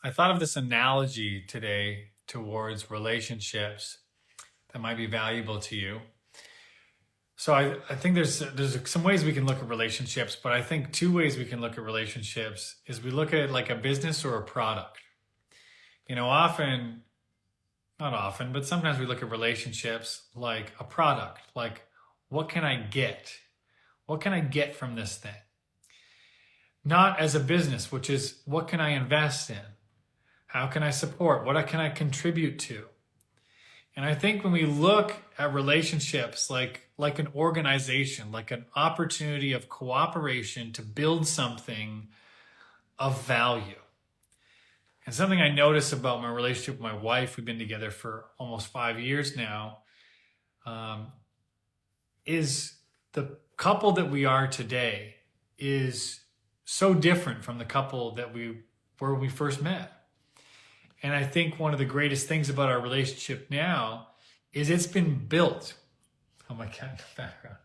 I thought of this analogy today towards relationships that might be valuable to you. So I think there's some ways we can look at relationships, but I think two ways we can look at relationships is we look at it like a business or a product. Often, not often, but sometimes we look at relationships like a product, like what can I get? What can I get from this thing? Not as a business, which is what can I invest in? How can I support? What can I contribute to? And I think when we look at relationships like an organization, like an opportunity of cooperation to build something of value. And something I notice about my relationship with my wife, we've been together for almost 5 years now, um, is the couple that we are today is so different from the couple that we were when we first met. And I think one of the greatest things about our relationship now is it's been built. Oh, my cat in the background.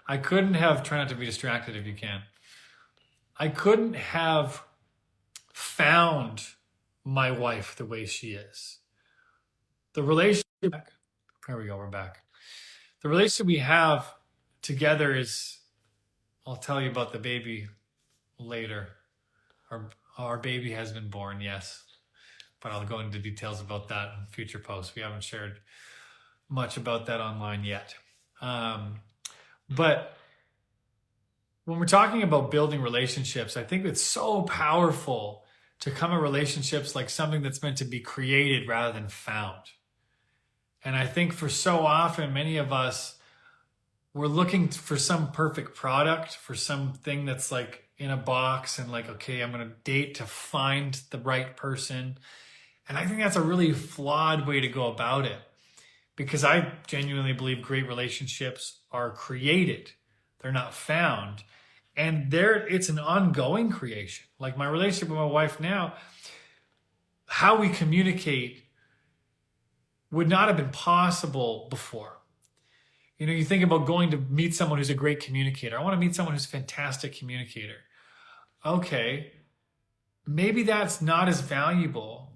I couldn't have, try not to be distracted if you can. I couldn't have found my wife the way she is. The relationship, there we go, we're back. The relationship we have together is, I'll tell you about the baby later. Our baby has been born, yes. But I'll go into details about that in future posts. We haven't shared much about that online yet. But when we're talking about building relationships, I think it's so powerful to come at relationships like something that's meant to be created rather than found. And I think for so often, many of us, we're looking for some perfect product, for something that's like in a box and like, okay, I'm going to date to find the right person. And I think that's a really flawed way to go about it, because I genuinely believe great relationships are created. They're not found. And it's an ongoing creation. Like my relationship with my wife now, how we communicate would not have been possible before. You think about going to meet someone who's a great communicator. I want to meet someone who's a fantastic communicator. Okay, maybe that's not as valuable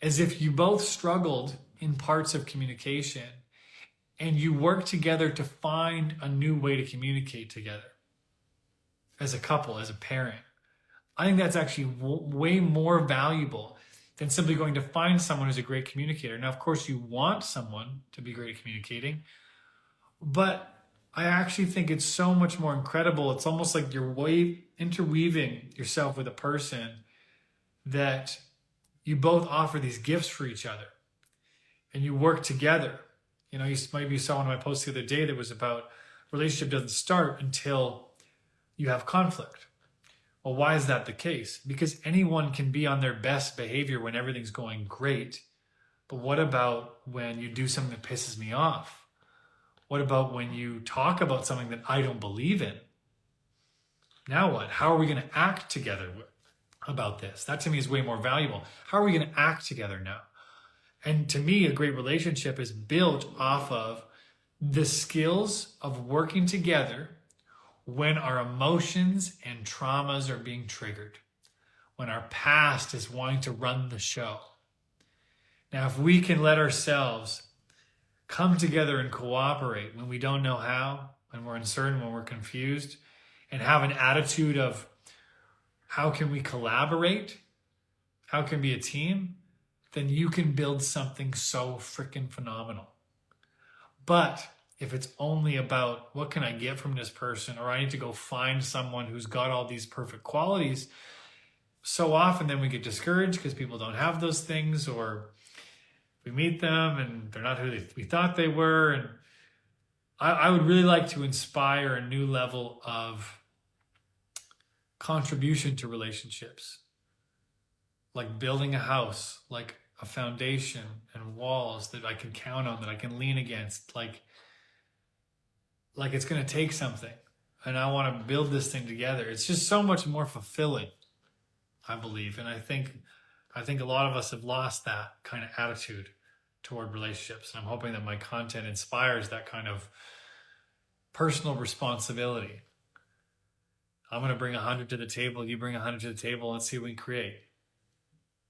as if you both struggled in parts of communication and you work together to find a new way to communicate together as a couple, as a parent. I think that's actually way more valuable than simply going to find someone who's a great communicator. Now, of course, you want someone to be great at communicating, but I actually think it's so much more incredible. It's almost like you're interweaving yourself with a person that you both offer these gifts for each other and you work together. Maybe you saw one of my posts the other day that was about relationship doesn't start until you have conflict. Well, why is that the case? Because anyone can be on their best behavior when everything's going great. But what about when you do something that pisses me off? What about when you talk about something that I don't believe in? Now what? How are we going to act together about this? That to me is way more valuable. How are we going to act together now? And to me, a great relationship is built off of the skills of working together when our emotions and traumas are being triggered, when our past is wanting to run the show. Now, if we can let ourselves come together and cooperate when we don't know how, when we're uncertain, when we're confused, and have an attitude of how can we collaborate? How can we be a team? Then you can build something so freaking phenomenal. But if it's only about what can I get from this person, or I need to go find someone who's got all these perfect qualities, so often then we get discouraged because people don't have those things, or we meet them and they're not who we thought they were. And I would really like to inspire a new level of contribution to relationships, like building a house, like a foundation and walls that I can count on, that I can lean against, like it's going to take something, and I want to build this thing together. It's just so much more fulfilling, I believe. And I think a lot of us have lost that kind of attitude toward relationships. And I'm hoping that my content inspires that kind of personal responsibility. I'm going to bring 100 to the table. You bring 100 to the table. Let's see what we can create.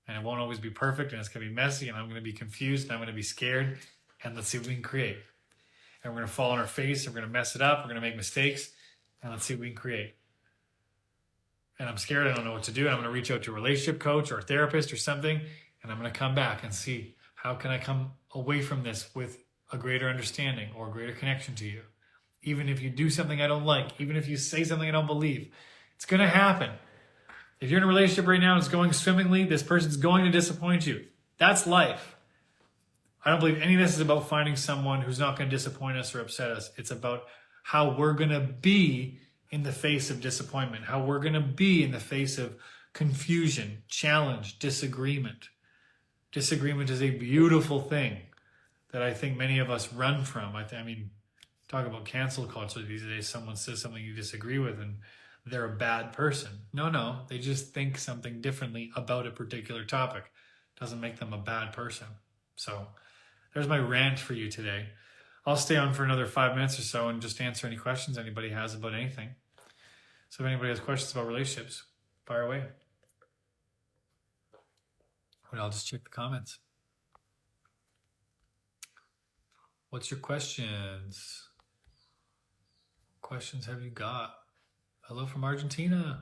And it won't always be perfect, and it's going to be messy, and I'm going to be confused, and I'm going to be scared. And let's see what we can create. And we're going to fall on our face, and we're going to mess it up, we're going to make mistakes, and let's see what we can create. And I'm scared, I don't know what to do, and I'm going to reach out to a relationship coach or a therapist or something, and I'm going to come back and see how can I come away from this with a greater understanding or a greater connection to you. Even if you do something I don't like, even if you say something I don't believe, it's going to happen. If you're in a relationship right now and it's going swimmingly, this person's going to disappoint you. That's life. I don't believe any of this is about finding someone who's not going to disappoint us or upset us. It's about how we're going to be in the face of disappointment, how we're going to be in the face of confusion, challenge, disagreement. Disagreement is a beautiful thing that I think many of us run from. I mean, talk about cancel culture these days. Someone says something you disagree with and they're a bad person. No, they just think something differently about a particular topic. Doesn't make them a bad person. So there's my rant for you today. I'll stay on for another 5 minutes or so and just answer any questions anybody has about anything. So if anybody has questions about relationships, fire away. But I'll just check the comments. What's your questions? What questions have you got? Hello from Argentina.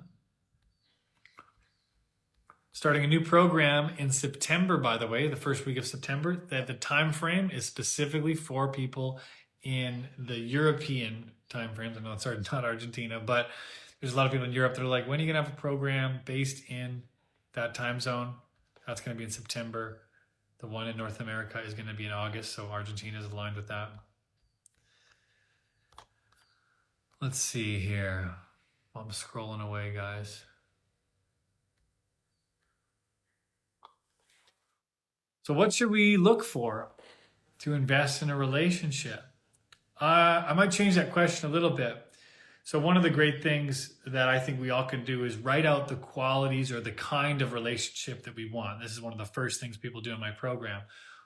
Starting a new program in September, by the way, the first week of September. That the time frame is specifically for people in the European time frames. I know it's not Argentina, but there's a lot of people in Europe that are like, when are you going to have a program based in that time zone? That's going to be in September. The one in North America is going to be in August, so Argentina is aligned with that. Let's see here. I'm scrolling away, guys. So what should we look for to invest in a relationship? I might change that question a little bit. So one of the great things that I think we all can do is write out the qualities or the kind of relationship that we want. This is one of the first things people do in my program.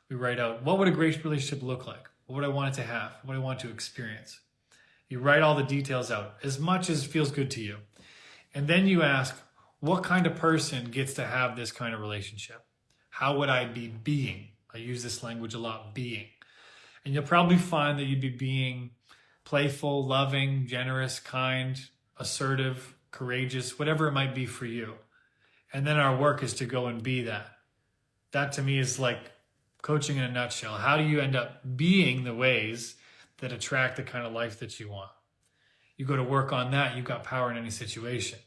We write out, what would a great relationship look like? What would I want it to have? What do I want to experience? You write all the details out, as much as feels good to you. And then you ask, what kind of person gets to have this kind of relationship? How would I be being? I use this language a lot, being. And you'll probably find that you'd be being playful, loving, generous, kind, assertive, courageous, whatever it might be for you. And then our work is to go and be that. That to me is like coaching in a nutshell. How do you end up being the ways that attract the kind of life that you want? You go to work on that, you've got power in any situation.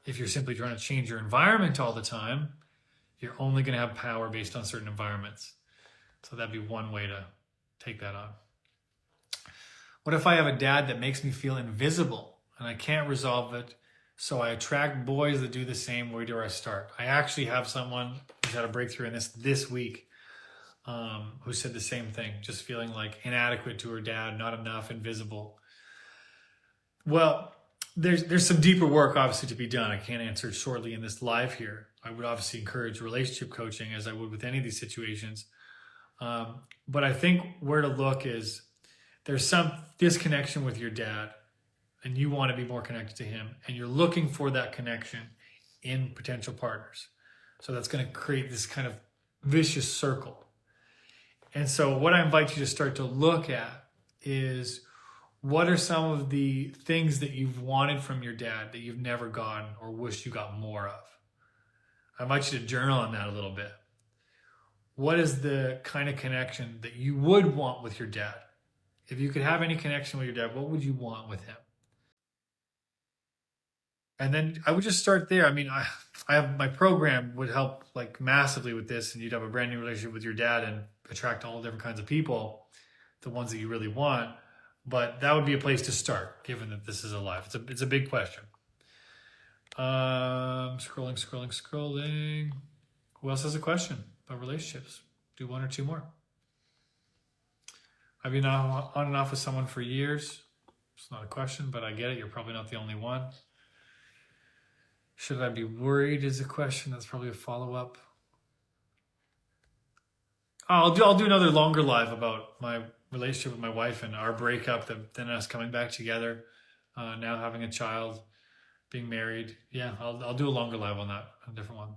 If you're simply trying to change your environment all the time, you're only going to have power based on certain environments. So that'd be one way to take that on. What if I have a dad that makes me feel invisible and I can't resolve it, so I attract boys that do the same? Where do I start? I actually have someone who's had a breakthrough in this week, who said the same thing, just feeling like inadequate to her dad, not enough, invisible. Well, there's some deeper work obviously to be done. I can't answer it shortly in this live here. I would obviously encourage relationship coaching as I would with any of these situations. But I think where to look is there's some disconnection with your dad and you want to be more connected to him and you're looking for that connection in potential partners. So that's going to create this kind of vicious circle. And so what I invite you to start to look at is, what are some of the things that you've wanted from your dad that you've never gotten or wish you got more of? I invite you to journal on that a little bit. What is the kind of connection that you would want with your dad? If you could have any connection with your dad, what would you want with him? And then I would just start there. I mean, I have my program would help like massively with this, and you'd have a brand new relationship with your dad and attract all different kinds of people, the ones that you really want. But that would be a place to start, given that this is a life. It's a big question. Scrolling. Who else has a question about relationships? Do one or two more. I've been on and off with someone for years. It's not a question, but I get it. You're probably not the only one. Should I be worried is a question. That's probably a follow-up. I'll do another longer live about my relationship with my wife and our breakup, then us coming back together, now having a child, being married. Yeah, I'll do a longer live on that, a different one.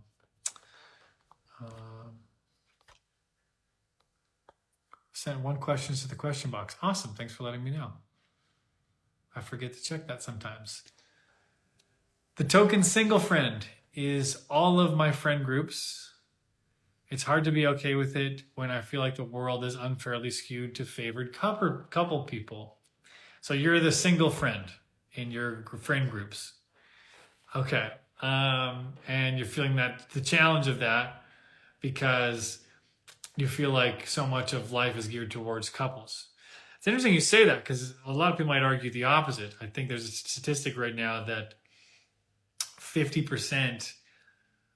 Sent 1 question to the question box. Awesome. Thanks for letting me know. I forget to check that sometimes. The token single friend is all of my friend groups. It's hard to be okay with it when I feel like the world is unfairly skewed to favored couple people. So you're the single friend in your friend groups. Okay. And you're feeling that the challenge of that because you feel like so much of life is geared towards couples. It's interesting you say that because a lot of people might argue the opposite. I think there's a statistic right now that 50%,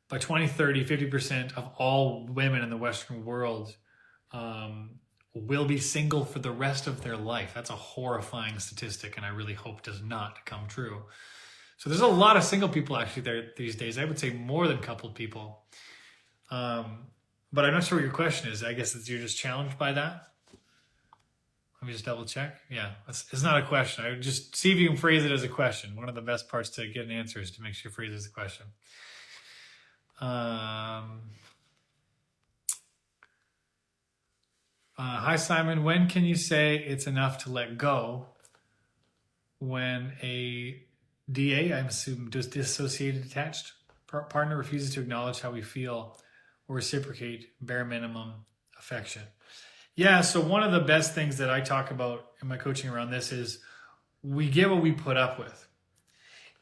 by 2030, 50% of all women in the Western world will be single for the rest of their life. That's a horrifying statistic, and I really hope does not come true. So there's a lot of single people actually there these days. I would say more than coupled people. But I'm not sure what your question is. I guess you're just challenged by that. Let me just double check. Yeah, it's not a question. I would just see if you can phrase it as a question. One of the best parts to get an answer is to make sure you phrase it as a question. Hi, Simon. When can you say it's enough to let go when a DA, I'm assuming dissociated attached partner, refuses to acknowledge how we feel or reciprocate bare minimum affection? Yeah, so one of the best things that I talk about in my coaching around this is we get what we put up with.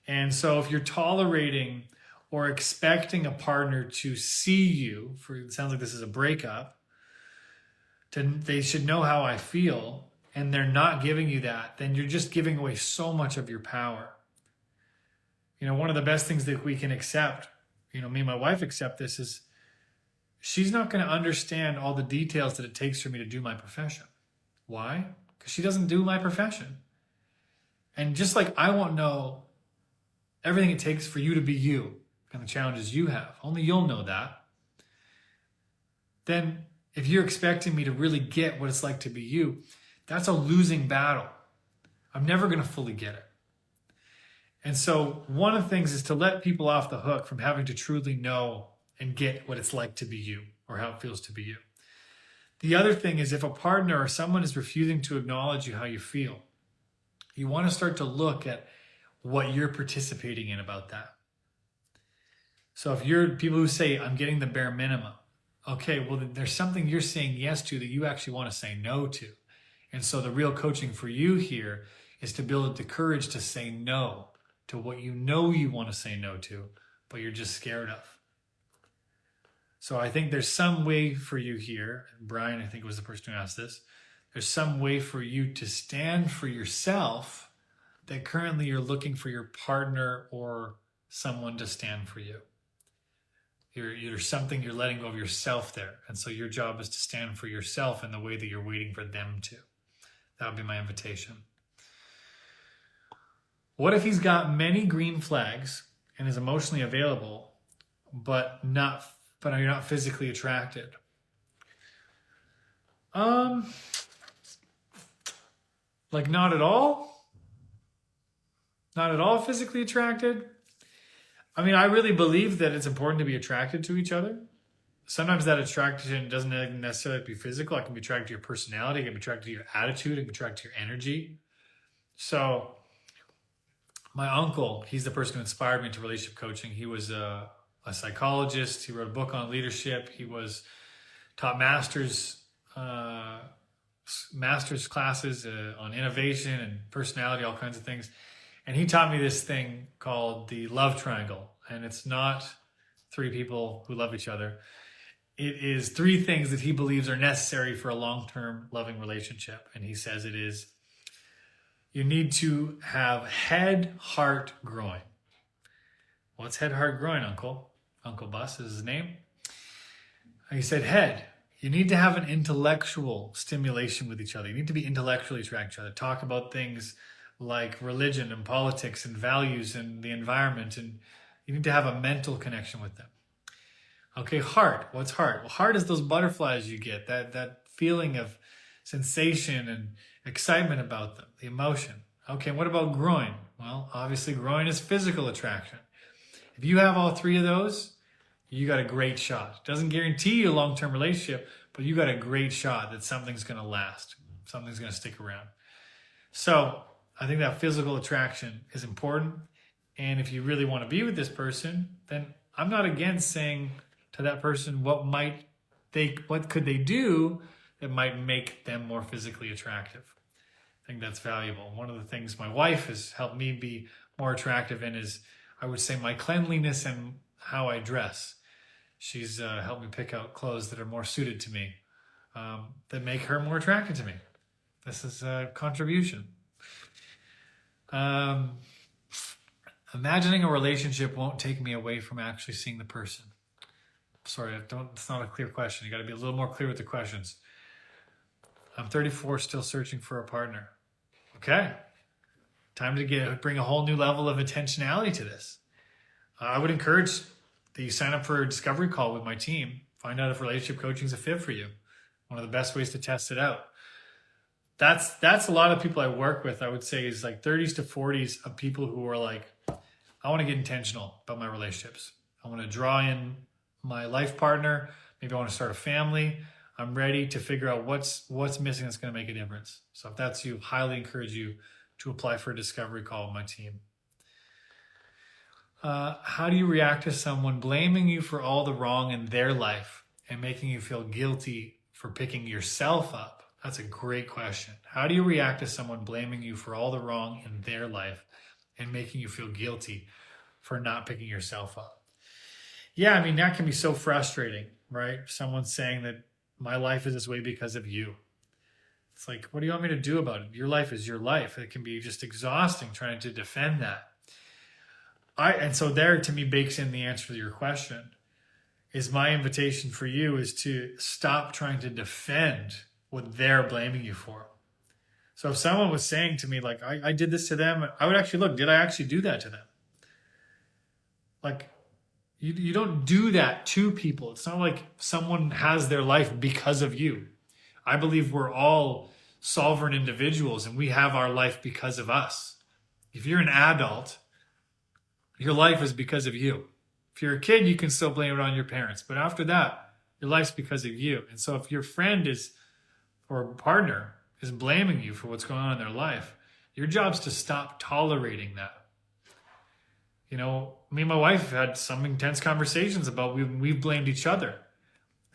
And so if you're tolerating or expecting a partner to see you, it sounds like this is a breakup, they should know how I feel, and they're not giving you that, then you're just giving away so much of your power. One of the best things that we can accept, me and my wife accept this, is she's not going to understand all the details that it takes for me to do my profession. Why? Because she doesn't do my profession. And just like I won't know everything it takes for you to be you and the challenges you have, only you'll know that. Then if you're expecting me to really get what it's like to be you, that's a losing battle. I'm never going to fully get it. And so one of the things is to let people off the hook from having to truly know and get what it's like to be you or how it feels to be you. The other thing is if a partner or someone is refusing to acknowledge you how you feel, you want to start to look at what you're participating in about that. So if you're people who say, I'm getting the bare minimum, okay, well, there's something you're saying yes to that you actually want to say no to. And so the real coaching for you here is to build the courage to say no to what you know you want to say no to, but you're just scared of. So I think there's some way for you here, and Brian, I think was the person who asked this, there's some way for you to stand for yourself that currently you're looking for your partner or someone to stand for you. There's something you're letting go of yourself there. And so your job is to stand for yourself in the way that you're waiting for them to. That would be my invitation. What if he's got many green flags and is emotionally available, but you're not physically attracted? Like not at all? Not at all physically attracted? I mean, I really believe that it's important to be attracted to each other. Sometimes that attraction doesn't necessarily be physical. I can be attracted to your personality. I can be attracted to your attitude. I can be attracted to your energy. So my uncle, he's the person who inspired me to relationship coaching. He was a psychologist. He wrote a book on leadership. He taught master's classes on innovation and personality, all kinds of things. And he taught me this thing called the love triangle. And it's not 3 people who love each other. It is 3 things that he believes are necessary for a long-term loving relationship. And he says it is, you need to have head, heart, groin. What's head, heart, groin, Uncle? Uncle Bus is his name. He said head. You need to have an intellectual stimulation with each other. You need to be intellectually attracted to each other. Talk about things like religion and politics and values and the environment, and you need to have a mental connection with them. Okay, heart. What's heart? Well, heart is those butterflies you get, that feeling of sensation and excitement about them, the emotion. Okay, what about groin? Well, obviously groin is physical attraction. If you have all 3 of those, you got a great shot. It doesn't guarantee you a long-term relationship, but you got a great shot that something's going to last. Something's going to stick around. So I think that physical attraction is important. And if you really want to be with this person, then I'm not against saying to that person, what could they do that might make them more physically attractive? I think that's valuable. One of the things my wife has helped me be more attractive in is, I would say, my cleanliness and how I dress. She's helped me pick out clothes that are more suited to me, that make her more attracted to me. This is a contribution. Imagining a relationship won't take me away from actually seeing the person. Sorry, it's not a clear question. You got to be a little more clear with the questions. I'm 34, still searching for a partner. Okay. Time to bring a whole new level of intentionality to this. I would encourage that you sign up for a discovery call with my team. Find out if relationship coaching is a fit for you. One of the best ways to test it out. That's a lot of people I work with. I would say is like 30s to 40s of people who are like, I want to get intentional about my relationships. I want to draw in my life partner. Maybe I want to start a family. I'm ready to figure out what's missing that's going to make a difference. So if that's you, highly encourage you to apply for a discovery call with my team. How do you react to someone blaming you for all the wrong in their life and making you feel guilty for picking yourself up? That's a great question. How do you react to someone blaming you for all the wrong in their life and making you feel guilty for not picking yourself up? Yeah, I mean, that can be so frustrating, right? Someone saying that my life is this way because of you. It's like, what do you want me to do about it? Your life is your life. It can be just exhausting trying to defend that. And so there, to me, bakes in the answer to your question. Is my invitation for you is to stop trying to defend what they're blaming you for. So if someone was saying to me, like, I did this to them, I would actually look, did I actually do that to them? Like, you don't do that to people. It's not like someone has their life because of you. I believe we're all sovereign individuals and we have our life because of us. If you're an adult, your life is because of you. If you're a kid, you can still blame it on your parents. But after that, your life's because of you. And so if your friend or partner is blaming you for what's going on in their life, your job's to stop tolerating that. You know, me and my wife have had some intense conversations about we've blamed each other.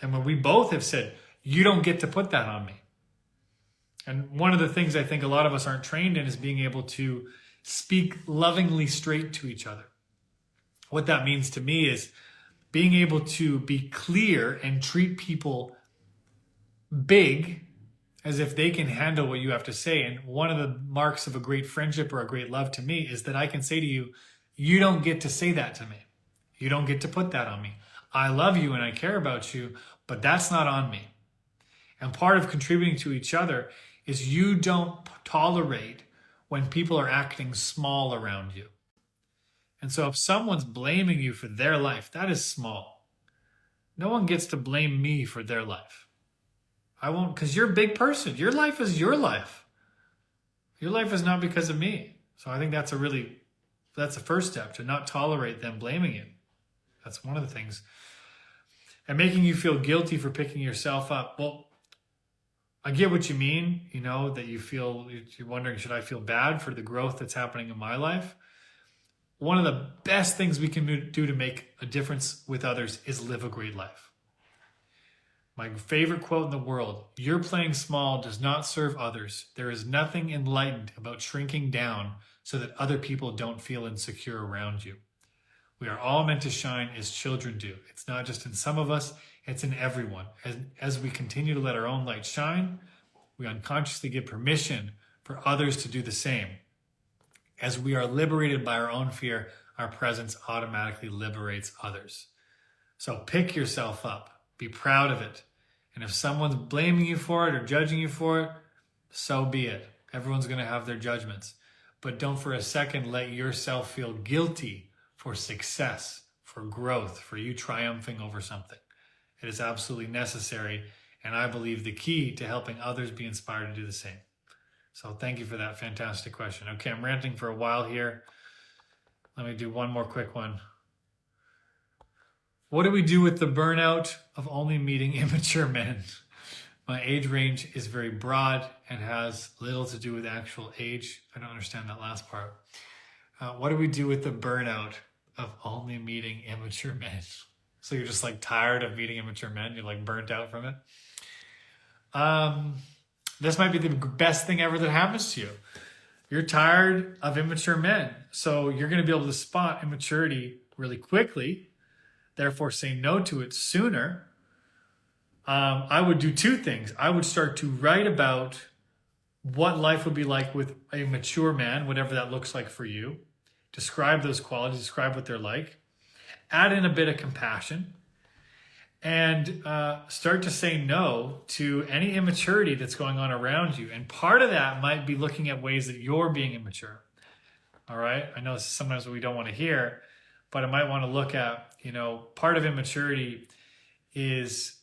And when we both have said, you don't get to put that on me. And one of the things I think a lot of us aren't trained in is being able to speak lovingly straight to each other. What that means to me is being able to be clear and treat people big as if they can handle what you have to say. And one of the marks of a great friendship or a great love to me is that I can say to you, you don't get to say that to me. You don't get to put that on me. I love you and I care about you, but that's not on me. And part of contributing to each other is you don't tolerate when people are acting small around you. And so if someone's blaming you for their life, that is small. No one gets to blame me for their life. I won't, because you're a big person. Your life is your life. Your life is not because of me. So I think that's the first step, to not tolerate them blaming you. That's one of the things. And making you feel guilty for picking yourself up. Well, I get what you mean, you know, that you're wondering, should I feel bad for the growth that's happening in my life? One of the best things we can do to make a difference with others is live a great life. My favorite quote in the world, your playing small does not serve others. There is nothing enlightened about shrinking down so that other people don't feel insecure around you. We are all meant to shine as children do. It's not just in some of us, it's in everyone. As we continue to let our own light shine, we unconsciously give permission for others to do the same. As we are liberated by our own fear, our presence automatically liberates others. So pick yourself up. Be proud of it. And if someone's blaming you for it or judging you for it, so be it. Everyone's going to have their judgments. But don't for a second let yourself feel guilty for success, for growth, for you triumphing over something. It is absolutely necessary, and I believe the key to helping others be inspired to do the same. So thank you for that fantastic question. Okay, I'm ranting for a while here. Let me do one more quick one. What do we do with the burnout of only meeting immature men? My age range is very broad and has little to do with actual age. I don't understand that last part. What do we do with the burnout of only meeting immature men? So you're just like tired of meeting immature men? You're like burnt out from it? This might be the best thing ever that happens to you. You're tired of immature men. So you're going to be able to spot immaturity really quickly, therefore say no to it sooner. I would do two things. I would start to write about what life would be like with a mature man, whatever that looks like for you. Describe those qualities, describe what they're like. Add in a bit of compassion and start to say no to any immaturity that's going on around you. And part of that might be looking at ways that you're being immature. All right? I know this is sometimes what we don't want to hear, but I might want to look at, part of immaturity is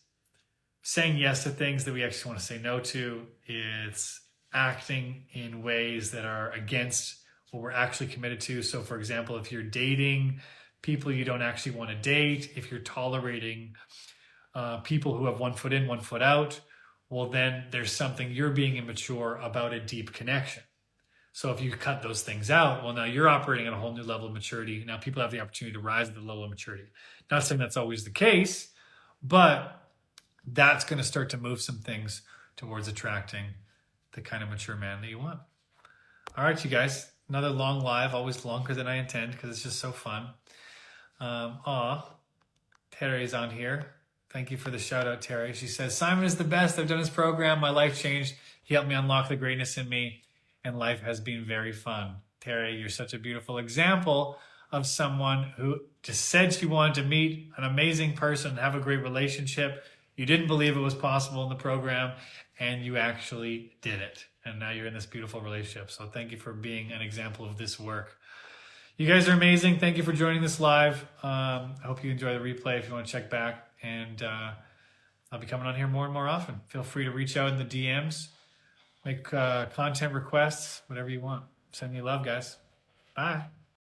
saying yes to things that we actually want to say no to. It's acting in ways that are against what we're actually committed to. So for example, if you're dating people you don't actually want to date, if you're tolerating people who have one foot in, one foot out, well, then there's something you're being immature about a deep connection. So if you cut those things out, well, now you're operating at a whole new level of maturity. Now people have the opportunity to rise to the level of maturity. Not saying that's always the case, but that's going to start to move some things towards attracting the kind of mature man that you want. All right, you guys, another long live, always longer than I intend because it's just so fun. Terry's on here. Thank you for the shout out, Terry. She says, Simon is the best. I've done his program. My life changed. He helped me unlock the greatness in me and life has been very fun. Terry, you're such a beautiful example of someone who just said she wanted to meet an amazing person and have a great relationship. You didn't believe it was possible in the program and you actually did it. And now you're in this beautiful relationship. So thank you for being an example of this work. You guys are amazing. Thank you for joining this live. I hope you enjoy the replay if you want to check back. And I'll be coming on here more and more often. Feel free to reach out in the DMs, make content requests, whatever you want. Send me love, guys. Bye.